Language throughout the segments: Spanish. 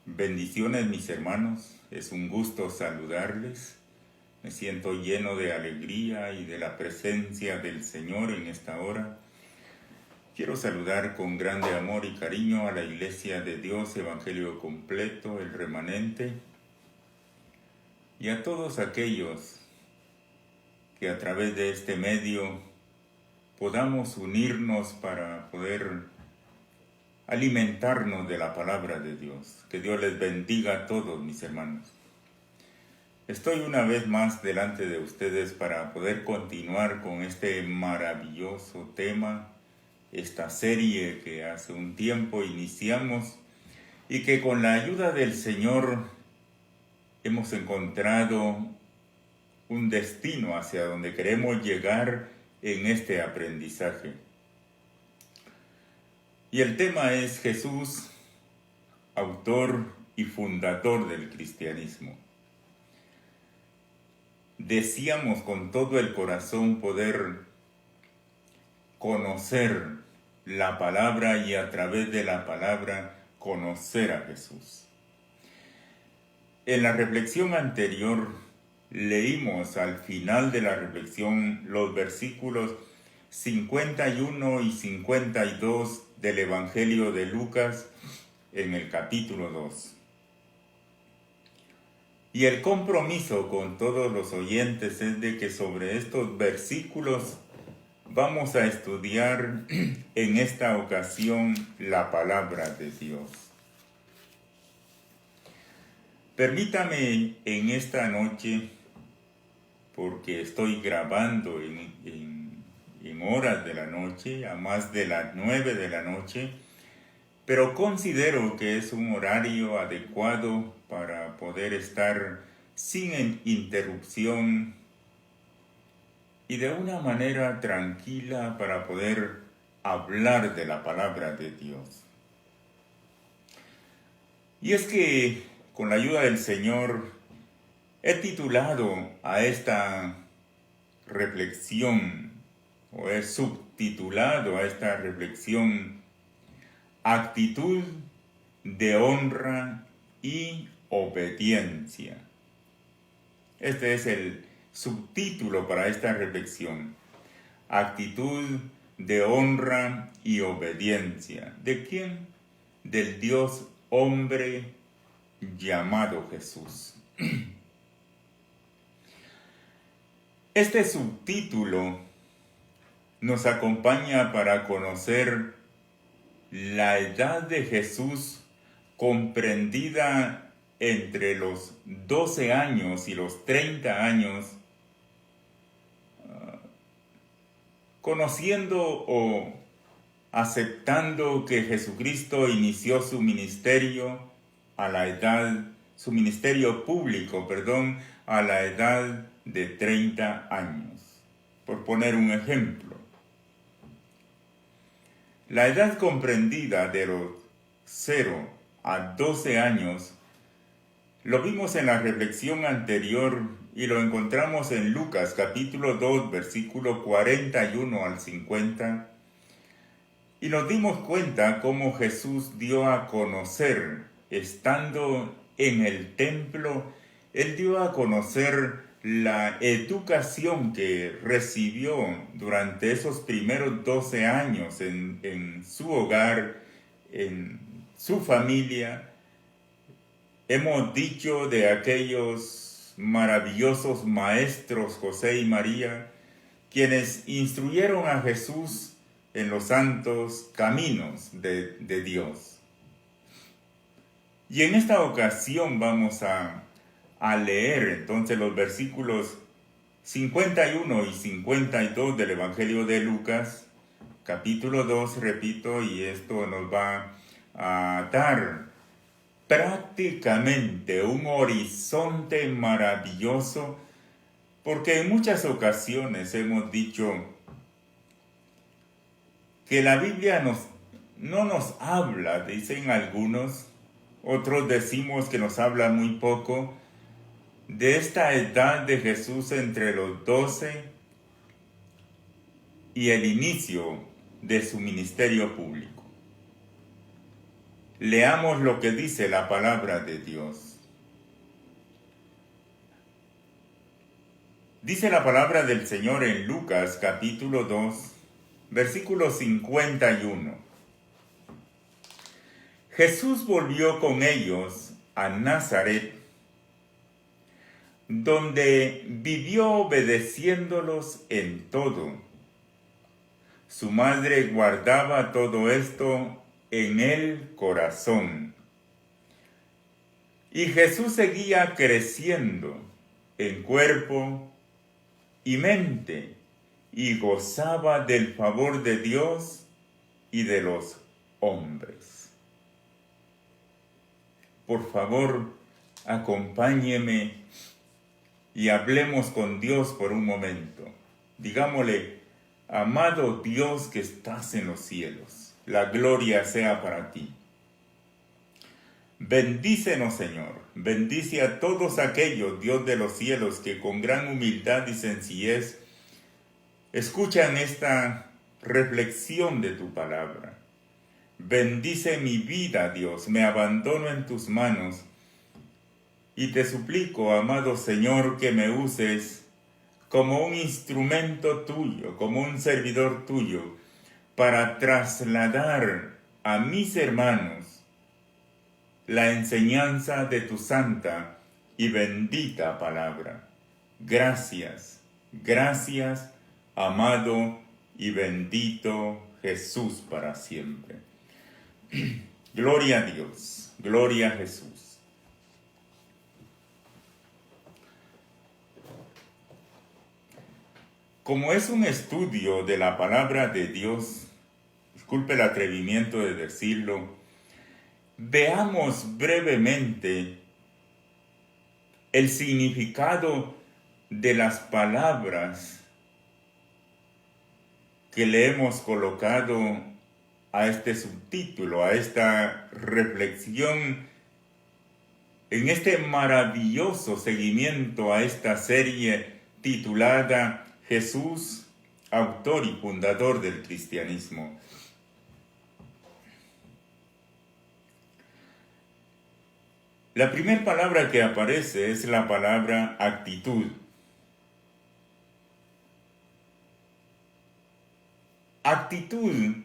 Bendiciones mis hermanos, es un gusto saludarles. Me siento lleno de alegría y de la presencia del Señor en esta hora. Quiero saludar con grande amor y cariño a la Iglesia de Dios, Evangelio Completo, el Remanente, y a todos aquellos que a través de este medio podamos unirnos para poder alimentarnos de la palabra de Dios. Que Dios les bendiga a todos mis hermanos. Estoy una vez más delante de ustedes para poder continuar con este maravilloso tema, esta serie que hace un tiempo iniciamos y que con la ayuda del Señor hemos encontrado un destino hacia donde queremos llegar en este aprendizaje. Y el tema es Jesús, autor y fundador del cristianismo. Deseamos con todo el corazón poder conocer la palabra y a través de la palabra conocer a Jesús. En la reflexión anterior leímos al final de la reflexión los versículos 51 y 52 del Evangelio de Lucas en el capítulo 2. Y el compromiso con todos los oyentes es de que sobre estos versículos vamos a estudiar en esta ocasión la palabra de Dios. Permítame en esta noche, porque estoy grabando en horas de la noche, a más de las 9 de la noche, pero considero que es un horario adecuado para poder estar sin interrupción y de una manera tranquila para poder hablar de la palabra de Dios. Y es que con la ayuda del Señor he titulado a esta reflexión, o he subtitulado a esta reflexión, Actitud de honra y obediencia. Este es el subtítulo para esta reflexión. Actitud de honra y obediencia. ¿De quién? Del Dios hombre llamado Jesús. Este subtítulo nos acompaña para conocer la edad de Jesús comprendida entre los 12 años y los 30 años, conociendo o aceptando que Jesucristo inició su ministerio su ministerio público, a la edad de 30 años, por poner un ejemplo. La edad comprendida de los 0 a 12 años lo vimos en la reflexión anterior y lo encontramos en Lucas capítulo 2 versículo 41 al 50 y nos dimos cuenta cómo Jesús dio a conocer, estando en el templo, Él dio a conocer la educación que recibió durante esos primeros 12 años en su hogar, en su familia. Hemos dicho de aquellos maravillosos maestros José y María, quienes instruyeron a Jesús en los santos caminos de Dios. Y en esta ocasión vamos a leer entonces los versículos 51 y 52 del Evangelio de Lucas, capítulo 2, repito, y esto nos va a dar prácticamente un horizonte maravilloso, porque en muchas ocasiones hemos dicho que la Biblia no nos habla, dicen algunos, otros decimos que nos habla muy poco, de esta edad de Jesús entre los 12 y el inicio de su ministerio público. Leamos lo que dice la palabra de Dios. Dice la palabra del Señor en Lucas capítulo 2, versículo 51. Jesús volvió con ellos a Nazaret, donde vivió obedeciéndolos en todo. Su madre guardaba todo esto en el corazón. Y Jesús seguía creciendo en cuerpo y mente, y gozaba del favor de Dios y de los hombres. Por favor, acompáñeme y hablemos con Dios por un momento. Digámosle: amado Dios que estás en los cielos, la gloria sea para ti. Bendícenos, Señor. Bendice a todos aquellos, Dios de los cielos, que con gran humildad y sencillez escuchan esta reflexión de tu palabra. Bendice mi vida, Dios. Me abandono en tus manos y te suplico, amado Señor, que me uses como un instrumento tuyo, como un servidor tuyo, para trasladar a mis hermanos la enseñanza de tu santa y bendita palabra. Gracias, gracias, amado y bendito Jesús para siempre. Gloria a Dios, gloria a Jesús. Como es un estudio de la palabra de Dios, disculpe el atrevimiento de decirlo, veamos brevemente el significado de las palabras que le hemos colocado a este subtítulo, a esta reflexión, en este maravilloso seguimiento a esta serie titulada Jesús, autor y fundador del cristianismo. La primera palabra que aparece es la palabra actitud. Actitud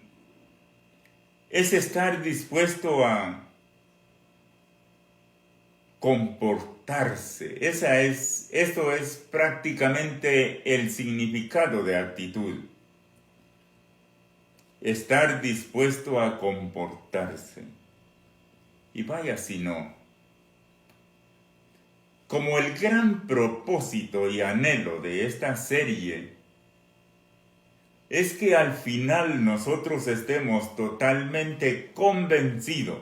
es estar dispuesto a comportarse. Esto es prácticamente el significado de actitud. Estar dispuesto a comportarse. Y vaya si no. Como el gran propósito y anhelo de esta serie es que al final nosotros estemos totalmente convencidos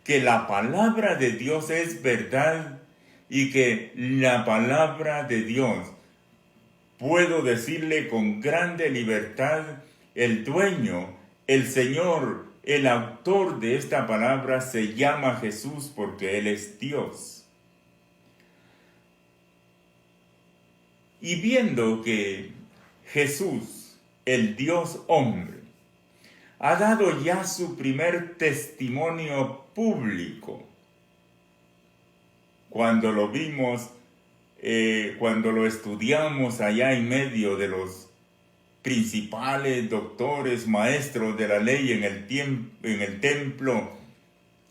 que la palabra de Dios es verdad y que la palabra de Dios, puedo decirle con grande libertad, el dueño, el Señor, el autor de esta palabra se llama Jesús porque Él es Dios. Y viendo que Jesús, el Dios hombre, ha dado ya su primer testimonio público, cuando lo vimos, cuando lo estudiamos allá en medio de los principales doctores, maestros de la ley en el templo,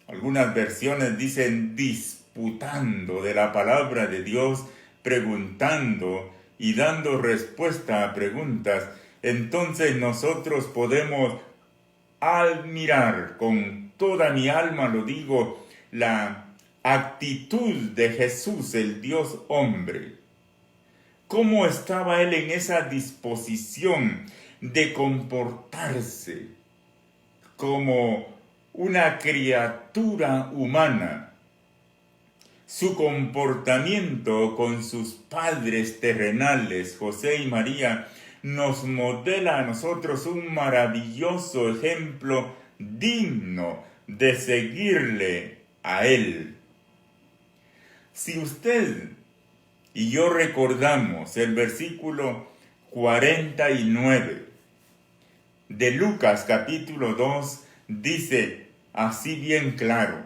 algunas versiones dicen disputando de la palabra de Dios, preguntando y dando respuesta a preguntas, entonces nosotros podemos admirar, con toda mi alma lo digo, la actitud de Jesús, el Dios hombre. ¿Cómo estaba Él en esa disposición de comportarse como una criatura humana? Su comportamiento con sus padres terrenales, José y María, nos modela a nosotros un maravilloso ejemplo digno de seguirle a Él. Si usted y yo recordamos el versículo 49 de Lucas capítulo 2, dice: así bien claro.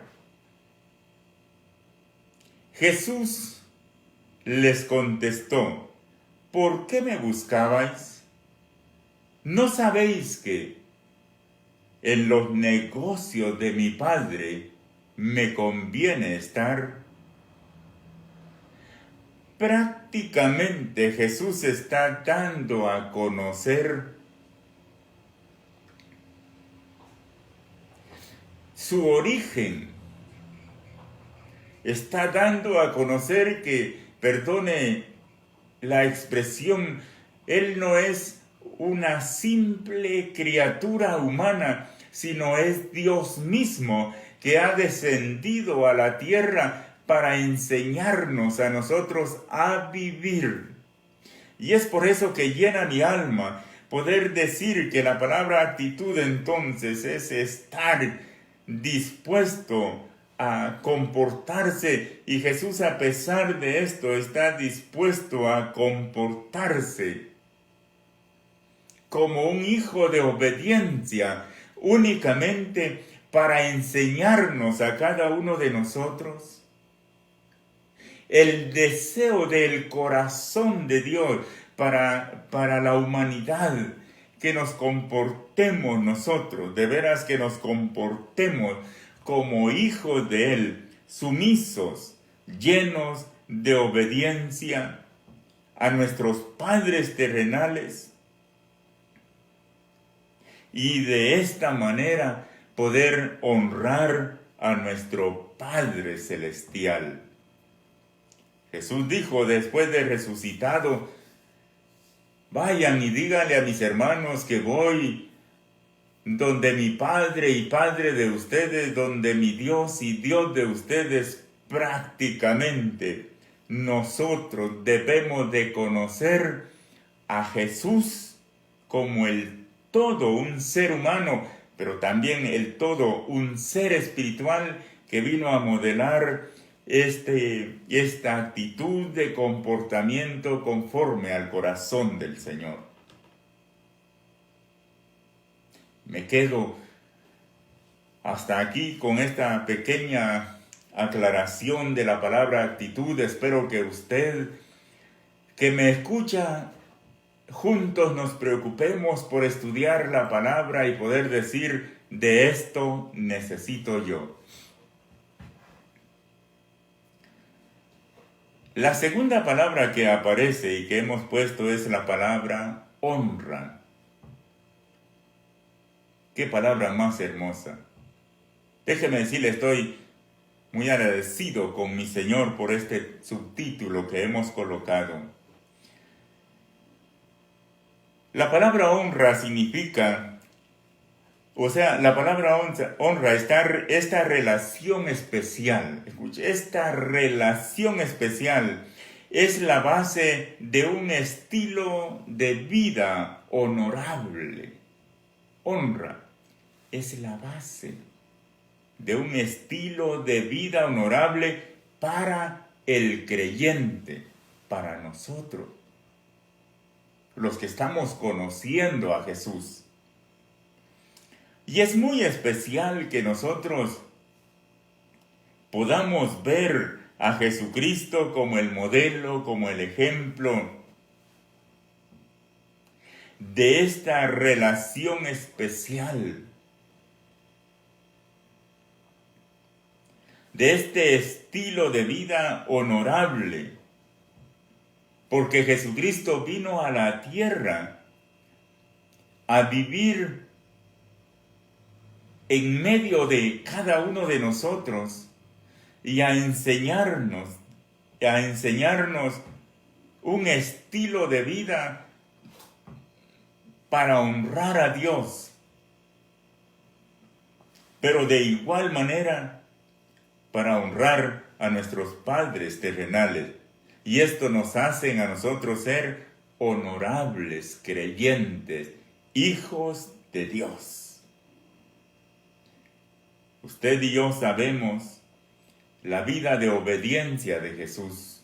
Jesús les contestó: ¿por qué me buscabais? ¿No sabéis que en los negocios de mi Padre me conviene estar? Prácticamente Jesús está dando a conocer su origen. Está dando a conocer que, perdone la expresión, Él no es una simple criatura humana, sino es Dios mismo que ha descendido a la tierra para enseñarnos a nosotros a vivir. Y es por eso que llena mi alma poder decir que la palabra actitud entonces es estar dispuesto a comportarse, y Jesús, a pesar de esto, está dispuesto a comportarse como un hijo de obediencia, únicamente para enseñarnos a cada uno de nosotros el deseo del corazón de Dios para la humanidad, que nos comportemos nosotros, de veras que nos comportemos como hijos de Él, sumisos, llenos de obediencia a nuestros padres terrenales, y de esta manera poder honrar a nuestro Padre Celestial. Jesús dijo después de resucitado: vayan y díganle a mis hermanos que voy donde mi Padre y Padre de ustedes, donde mi Dios y Dios de ustedes. Prácticamente nosotros debemos de conocer a Jesús como el todo un ser humano, pero también el todo un ser espiritual que vino a modelar esta actitud de comportamiento conforme al corazón del Señor. Me quedo hasta aquí con esta pequeña aclaración de la palabra actitud. Espero que usted, que me escucha, juntos nos preocupemos por estudiar la palabra y poder decir: de esto necesito yo. La segunda palabra que aparece y que hemos puesto es la palabra honra. ¡Qué palabra más hermosa! Déjeme decirle, estoy muy agradecido con mi Señor por este subtítulo que hemos colocado. La palabra honra significa, la palabra honra, esta relación especial, escuche, esta relación especial es la base de un estilo de vida honorable. Honra es la base de un estilo de vida honorable para el creyente, para nosotros, los que estamos conociendo a Jesús. Y es muy especial que nosotros podamos ver a Jesucristo como el modelo, como el ejemplo de esta relación especial, de este estilo de vida honorable, porque Jesucristo vino a la tierra a vivir en medio de cada uno de nosotros y a enseñarnos un estilo de vida para honrar a Dios, pero de igual manera para honrar a nuestros padres terrenales. Y esto nos hace a nosotros ser honorables creyentes, hijos de Dios. Usted y yo sabemos la vida de obediencia de Jesús.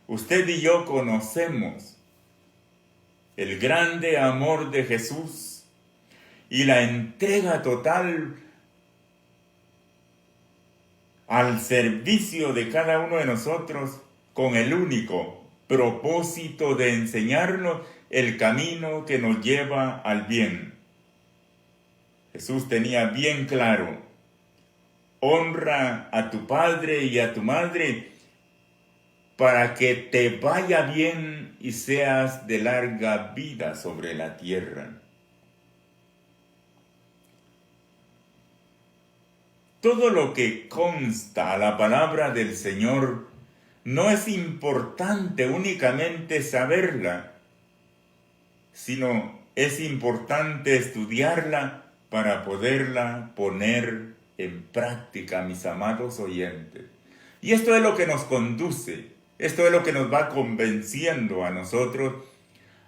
Usted y yo conocemos el grande amor de Jesús y la entrega total al servicio de cada uno de nosotros con el único propósito de enseñarnos el camino que nos lleva al bien. Jesús tenía bien claro: honra a tu padre y a tu madre para que te vaya bien y seas de larga vida sobre la tierra. Todo lo que consta a la palabra del Señor no es importante únicamente saberla, sino es importante estudiarla para poderla poner en práctica, mis amados oyentes. Y esto es lo que nos conduce, esto es lo que nos va convenciendo a nosotros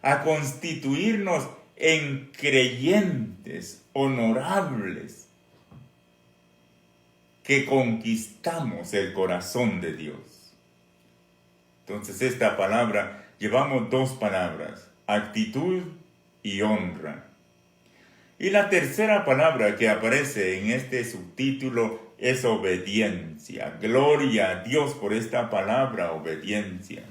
a constituirnos en creyentes honorables que conquistamos el corazón de Dios. Entonces esta palabra, llevamos dos palabras: actitud y honra. Y la tercera palabra que aparece en este subtítulo es obediencia. Gloria a Dios por esta palabra, obediencia.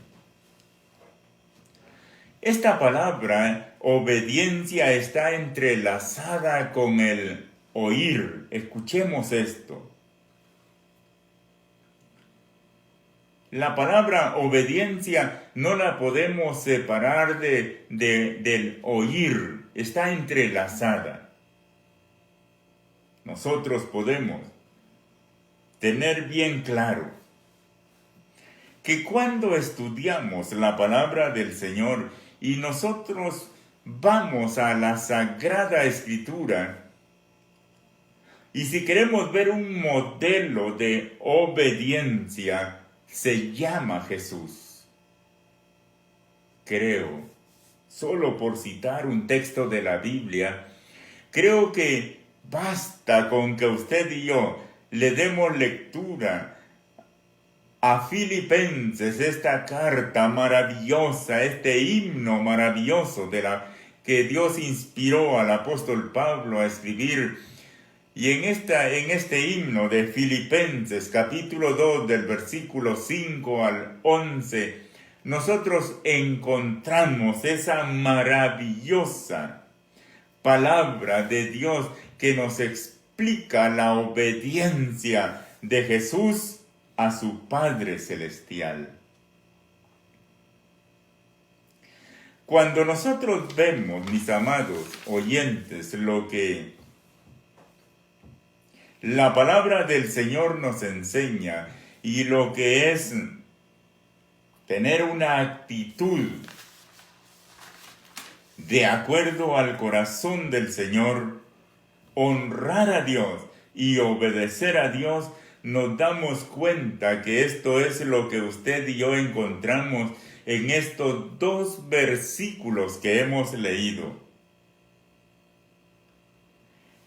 Esta palabra, obediencia, está entrelazada con el oír. Escuchemos esto. La palabra obediencia no la podemos separar del oír, está entrelazada. Nosotros podemos tener bien claro que cuando estudiamos la palabra del Señor y nosotros vamos a la Sagrada Escritura, y si queremos ver un modelo de obediencia, se llama Jesús. Creo, solo por citar un texto de la Biblia, creo que basta con que usted y yo le demos lectura a Filipenses, esta carta maravillosa, este himno maravilloso que Dios inspiró al apóstol Pablo a escribir. Y en este himno de Filipenses, capítulo 2, del versículo 5 al 11, nosotros encontramos esa maravillosa palabra de Dios que nos explica la obediencia de Jesús a su Padre Celestial. Cuando nosotros vemos, mis amados oyentes, lo que la palabra del Señor nos enseña y lo que es tener una actitud de acuerdo al corazón del Señor, honrar a Dios y obedecer a Dios, nos damos cuenta que esto es lo que usted y yo encontramos en estos dos versículos que hemos leído.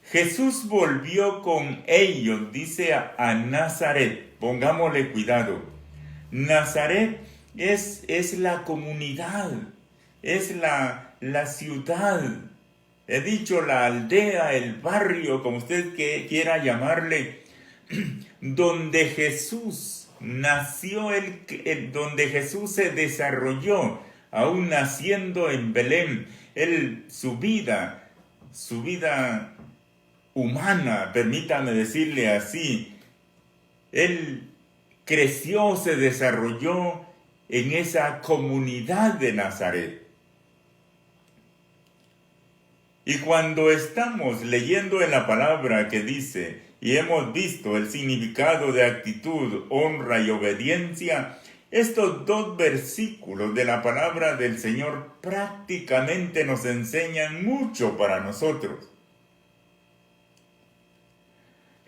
Jesús volvió con ellos, dice, a Nazaret. Pongámosle cuidado. Nazaret es la comunidad, es la ciudad. He dicho la aldea, el barrio, como usted quiera llamarle, donde Jesús nació, donde Jesús se desarrolló, aún naciendo en Belén. Su vida humana, permítame decirle así, él creció, se desarrolló en esa comunidad de Nazaret. Y cuando estamos leyendo en la palabra que dice, y hemos visto el significado de actitud, honra y obediencia, estos dos versículos de la palabra del Señor prácticamente nos enseñan mucho para nosotros.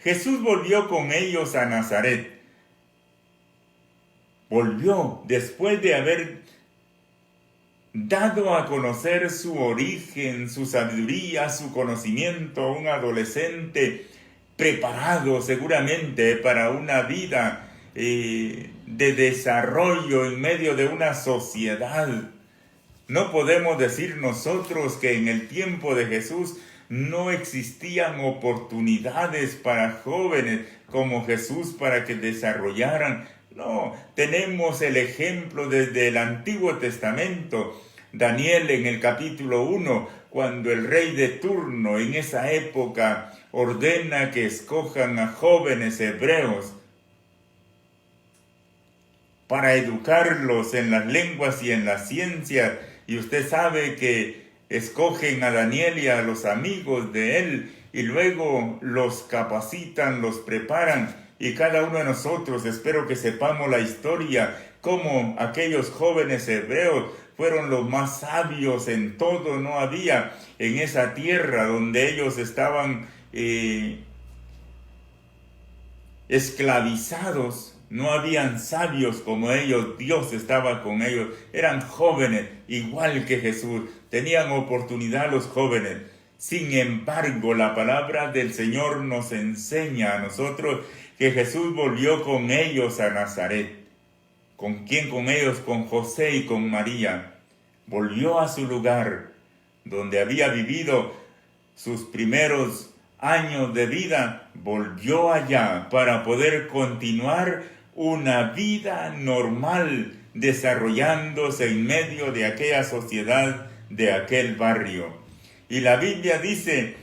Jesús volvió con ellos a Nazaret. Volvió después de haber dado a conocer su origen, su sabiduría, su conocimiento, un adolescente preparado seguramente para una vida de desarrollo en medio de una sociedad. No podemos decir nosotros que en el tiempo de Jesús no existían oportunidades para jóvenes como Jesús para que desarrollaran. No, tenemos el ejemplo desde el Antiguo Testamento. Daniel en el capítulo 1, cuando el rey de turno en esa época ordena que escojan a jóvenes hebreos para educarlos en las lenguas y en las ciencias, y usted sabe que escogen a Daniel y a los amigos de él, y luego los capacitan, los preparan, y cada uno de nosotros espero que sepamos la historia, cómo aquellos jóvenes hebreos fueron los más sabios en todo. No había en esa tierra donde ellos estaban esclavizados, no habían sabios como ellos. Dios estaba con ellos, eran jóvenes igual que Jesús, tenían oportunidad los jóvenes. Sin embargo, la palabra del Señor nos enseña a nosotros que Jesús volvió con ellos a Nazaret. ¿Con quién? Con ellos, con José y con María. Volvió a su lugar donde había vivido sus primeros años de vida, volvió allá para poder continuar una vida normal, desarrollándose en medio de aquella sociedad, de aquel barrio. Y la Biblia dice,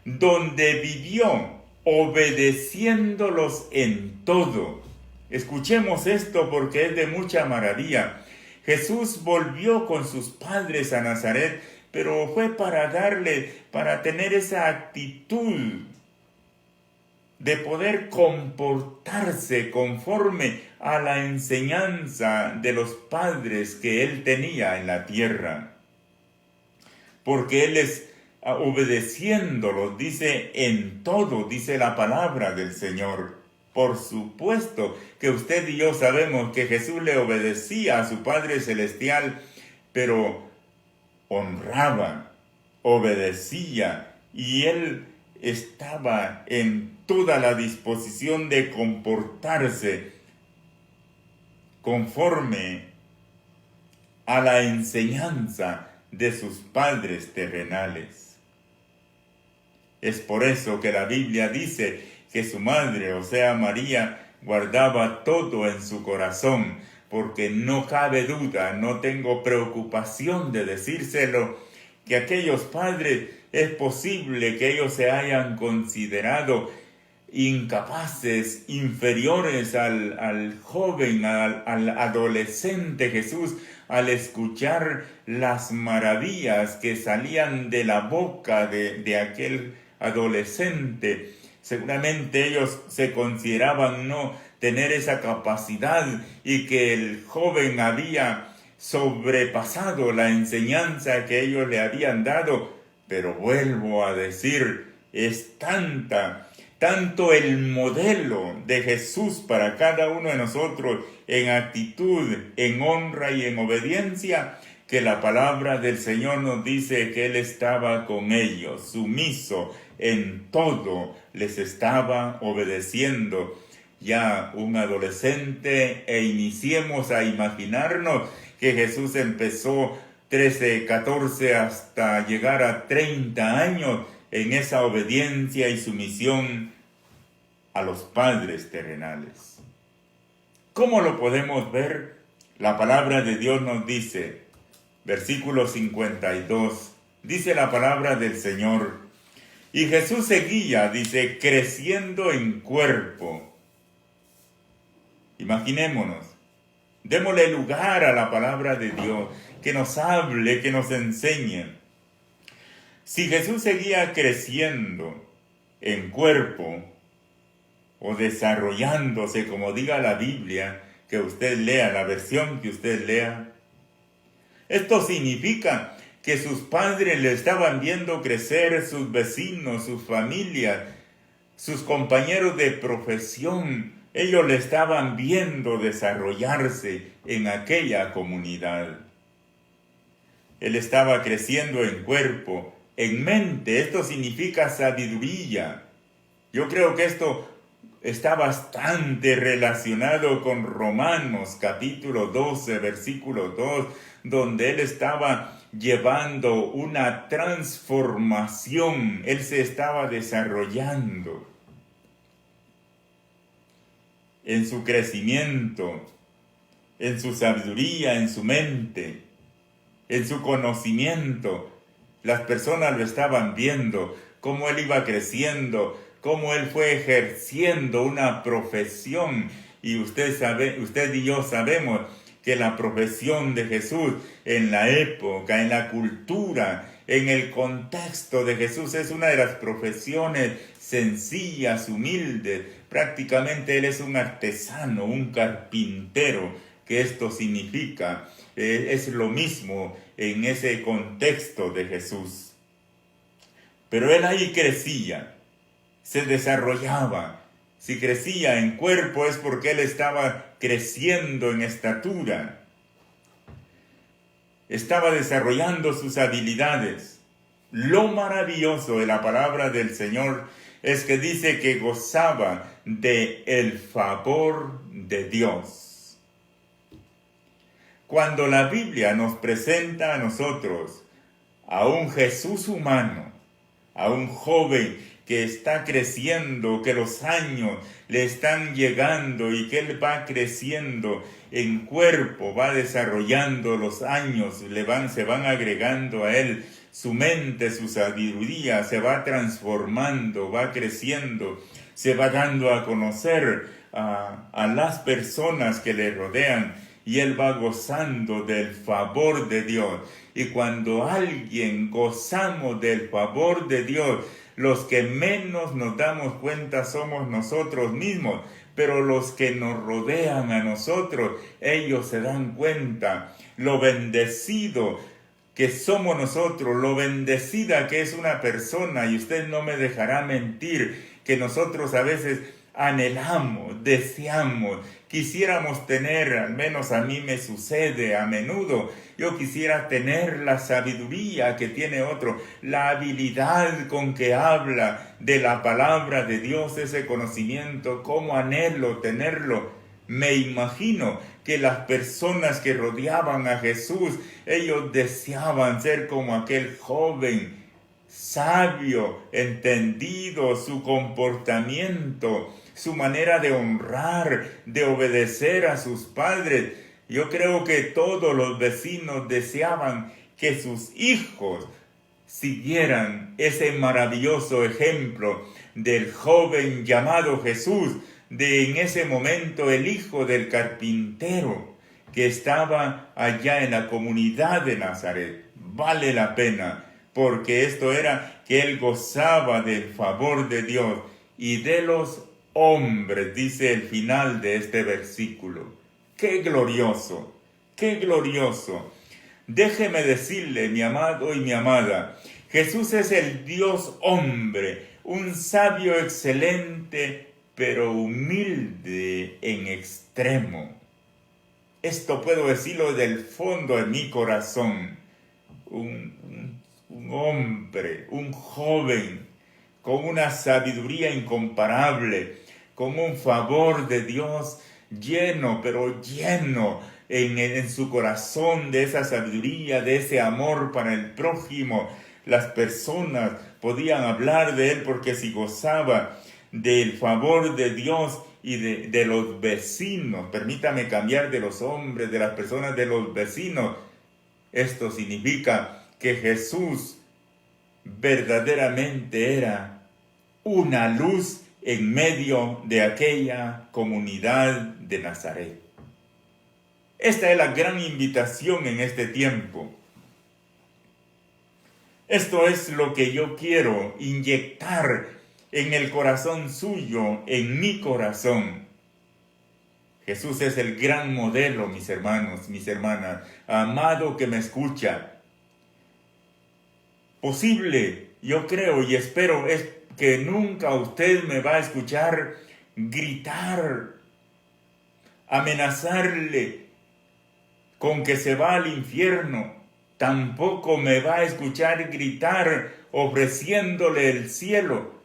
donde vivió, obedeciéndolos en todo. Escuchemos esto porque es de mucha maravilla. Jesús volvió con sus padres a Nazaret, pero fue para tener esa actitud de poder comportarse conforme a la enseñanza de los padres que él tenía en la tierra. Porque él es obedeciéndolos, dice en todo, dice la palabra del Señor. Por supuesto que usted y yo sabemos que Jesús le obedecía a su Padre Celestial, pero honraba, obedecía, y él estaba en toda la disposición de comportarse conforme a la enseñanza de sus padres terrenales. Es por eso que la Biblia dice que su madre, o sea María, guardaba todo en su corazón, porque no cabe duda, no tengo preocupación de decírselo, que aquellos padres es posible que ellos se hayan considerado incapaces, inferiores al joven, al adolescente Jesús, al escuchar las maravillas que salían de la boca de aquel adolescente. Seguramente ellos se consideraban no tener esa capacidad y que el joven había sobrepasado la enseñanza que ellos le habían dado. Pero vuelvo a decir, es tanto el modelo de Jesús para cada uno de nosotros en actitud, en honra y en obediencia, que la palabra del Señor nos dice que Él estaba con ellos, sumiso en todo, les estaba obedeciendo. Ya un adolescente, e iniciemos a imaginarnos que Jesús empezó 13, 14 hasta llegar a 30 años en esa obediencia y sumisión a los padres terrenales. ¿Cómo lo podemos ver? La palabra de Dios nos dice, versículo 52, dice la palabra del Señor, y Jesús seguía, dice, creciendo en cuerpo. Imaginémonos, démosle lugar a la palabra de Dios, que nos hable, que nos enseñe. Si Jesús seguía creciendo en cuerpo o desarrollándose, como diga la Biblia, que usted lea, la versión que usted lea, esto significa que sus padres le estaban viendo crecer, sus vecinos, sus familias, sus compañeros de profesión, ellos le estaban viendo desarrollarse en aquella comunidad. Él estaba creciendo en cuerpo, en mente. Esto significa sabiduría. Yo creo que esto está bastante relacionado con Romanos capítulo 12, versículo 2, donde él estaba llevando una transformación, él se estaba desarrollando en su crecimiento, en su sabiduría, en su mente, en su conocimiento. Las personas lo estaban viendo, cómo él iba creciendo, cómo él fue ejerciendo una profesión. Y usted y yo sabemos que la profesión de Jesús en la época, en la cultura, en el contexto de Jesús es una de las profesiones sencillas, humildes. Prácticamente él es un artesano, un carpintero, que esto significa. Es lo mismo en ese contexto de Jesús. Pero él ahí crecía, se desarrollaba. Si crecía en cuerpo es porque él estaba creciendo en estatura. Estaba desarrollando sus habilidades. Lo maravilloso de la palabra del Señor es que dice que gozaba de el favor de Dios. Cuando la Biblia nos presenta a nosotros a un Jesús humano, a un joven que está creciendo, que los años le están llegando y que él va creciendo en cuerpo, va desarrollando los años, se van agregando a él su mente, su sabiduría, se va transformando, va creciendo, se va dando a conocer a las personas que le rodean y él va gozando del favor de Dios. Y cuando alguien gozamos del favor de Dios, los que menos nos damos cuenta somos nosotros mismos, pero los que nos rodean a nosotros, ellos se dan cuenta lo bendecido que somos nosotros, lo bendecida que es una persona, y usted no me dejará mentir, que nosotros a veces anhelamos, deseamos, quisiéramos tener, al menos a mí me sucede a menudo, yo quisiera tener la sabiduría que tiene otro, la habilidad con que habla de la palabra de Dios, ese conocimiento, cómo anhelo tenerlo. Me imagino que las personas que rodeaban a Jesús, ellos deseaban ser como aquel joven sabio, entendido, su comportamiento, su manera de honrar, de obedecer a sus padres. Yo creo que todos los vecinos deseaban que sus hijos siguieran ese maravilloso ejemplo del joven llamado Jesús, de en ese momento el hijo del carpintero que estaba allá en la comunidad de Nazaret. Vale la pena, porque esto era que él gozaba del favor de Dios y de los hombres, dice el final de este versículo. ¡Qué glorioso! ¡Qué glorioso! Déjeme decirle, mi amado y mi amada, Jesús es el Dios hombre, un sabio excelente, pero humilde en extremo. Esto puedo decirlo del fondo de mi corazón. Un hombre, un joven, con una sabiduría incomparable, con un favor de Dios lleno, pero lleno en su corazón de esa sabiduría, de ese amor para el prójimo. Las personas podían hablar de él porque si gozaba del favor de Dios y de los vecinos, permítame cambiar de los hombres, de las personas, de los vecinos. Esto significa que Jesús verdaderamente era una luz en medio de aquella comunidad de Nazaret. Esta es la gran invitación en este tiempo. Esto es lo que yo quiero inyectar en el corazón suyo, en mi corazón. Jesús es el gran modelo, mis hermanos, mis hermanas, amado que me escucha. Posible, yo creo y espero, es que nunca usted me va a escuchar gritar, amenazarle con que se va al infierno. Tampoco me va a escuchar gritar ofreciéndole el cielo.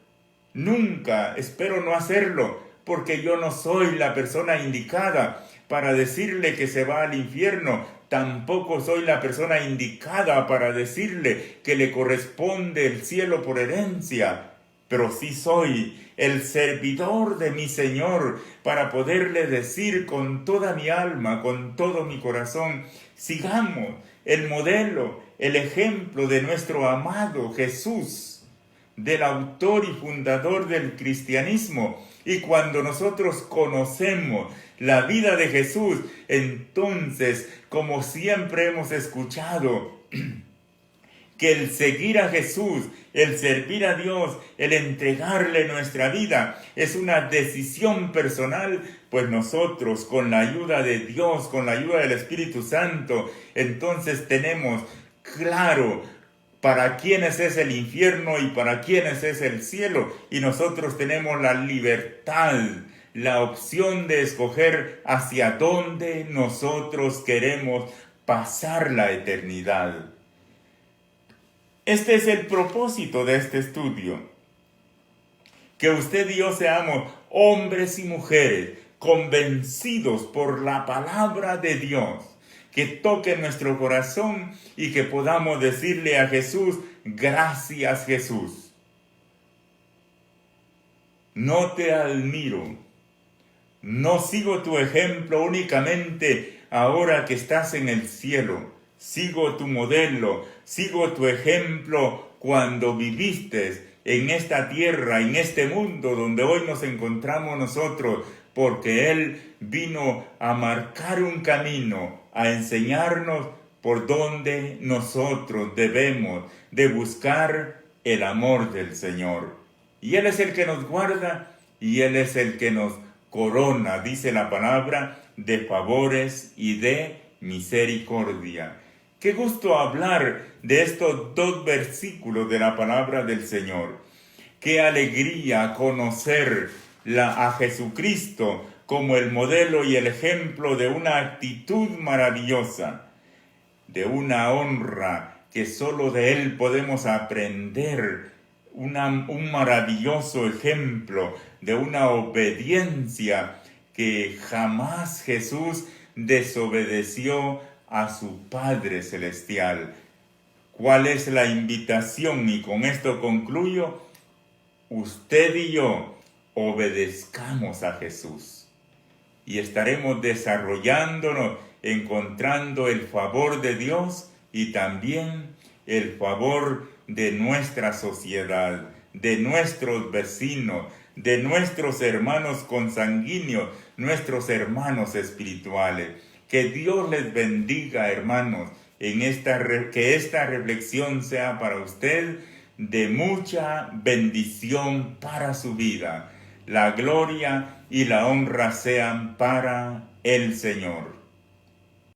Nunca, espero no hacerlo, porque yo no soy la persona indicada para decirle que se va al infierno. Tampoco soy la persona indicada para decirle que le corresponde el cielo por herencia. Pero sí soy el servidor de mi Señor para poderle decir con toda mi alma, con todo mi corazón, sigamos el modelo, el ejemplo de nuestro amado Jesús, del autor y fundador del cristianismo. Y cuando nosotros conocemos la vida de Jesús, entonces, como siempre hemos escuchado, que el seguir a Jesús, el servir a Dios, el entregarle nuestra vida es una decisión personal, pues nosotros con la ayuda de Dios, con la ayuda del Espíritu Santo, entonces tenemos claro para quiénes es el infierno y para quiénes es el cielo, y nosotros tenemos la libertad, la opción de escoger hacia dónde nosotros queremos pasar la eternidad. Este es el propósito de este estudio, que usted y yo seamos hombres y mujeres convencidos por la palabra de Dios, que toque nuestro corazón y que podamos decirle a Jesús, gracias Jesús. No te admiro, no sigo tu ejemplo únicamente ahora que estás en el cielo. Sigo tu modelo, sigo tu ejemplo cuando viviste en esta tierra, en este mundo donde hoy nos encontramos nosotros, porque Él vino a marcar un camino, a enseñarnos por dónde nosotros debemos de buscar el amor del Señor. Y Él es el que nos guarda y Él es el que nos corona, dice la palabra, de favores y de misericordia. Qué gusto hablar de estos dos versículos de la palabra del Señor. Qué alegría conocer a Jesucristo como el modelo y el ejemplo de una actitud maravillosa, de una honra que solo de Él podemos aprender, un maravilloso ejemplo de una obediencia que jamás Jesús desobedeció a su Padre Celestial. ¿Cuál es la invitación? Y con esto concluyo. Usted y yo obedezcamos a Jesús y estaremos desarrollándonos, encontrando el favor de Dios y también el favor de nuestra sociedad, de nuestros vecinos, de nuestros hermanos consanguíneos, nuestros hermanos espirituales. Que Dios les bendiga, hermanos, que esta reflexión sea para usted de mucha bendición para su vida. La gloria y la honra sean para el Señor.